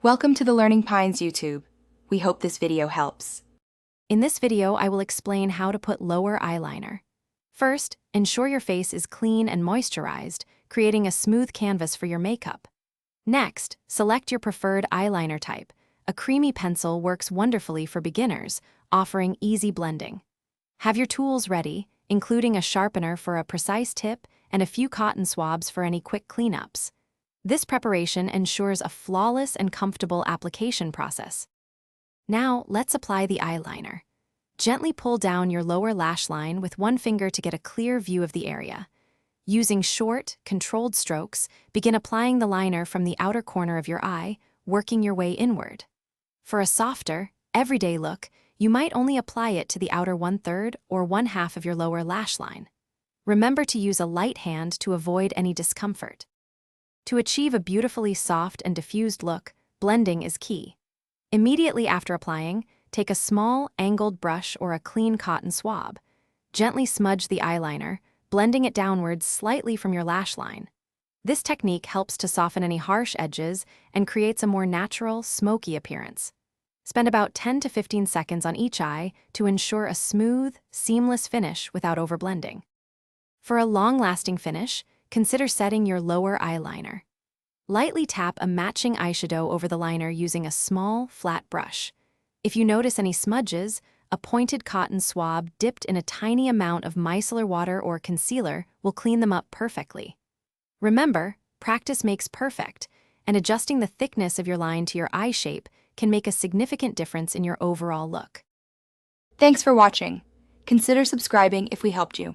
Welcome to the Learning Pines YouTube. We hope this video helps. In this video, I will explain how to put lower eyeliner. First, ensure your face is clean and moisturized, creating a smooth canvas for your makeup. Next, select your preferred eyeliner type. A creamy pencil works wonderfully for beginners, offering easy blending. Have your tools ready, including a sharpener for a precise tip and a few cotton swabs for any quick cleanups. This preparation ensures a flawless and comfortable application process. Now, let's apply the eyeliner. Gently pull down your lower lash line with one finger to get a clear view of the area. Using short, controlled strokes, begin applying the liner from the outer corner of your eye, working your way inward. For a softer, everyday look, you might only apply it to the outer 1/3 or 1/2 of your lower lash line. Remember to use a light hand to avoid any discomfort. To achieve a beautifully soft and diffused look, blending is key. Immediately after applying, take a small, angled brush or a clean cotton swab. Gently smudge the eyeliner, blending it downwards slightly from your lash line. This technique helps to soften any harsh edges and creates a more natural, smoky appearance. Spend about 10 to 15 seconds on each eye to ensure a smooth, seamless finish without overblending. For a long-lasting finish, consider setting your lower eyeliner. Lightly tap a matching eyeshadow over the liner using a small, flat brush. If you notice any smudges, a pointed cotton swab dipped in a tiny amount of micellar water or concealer will clean them up perfectly. Remember, practice makes perfect, and adjusting the thickness of your line to your eye shape can make a significant difference in your overall look. Thanks for watching. Consider subscribing if we helped you.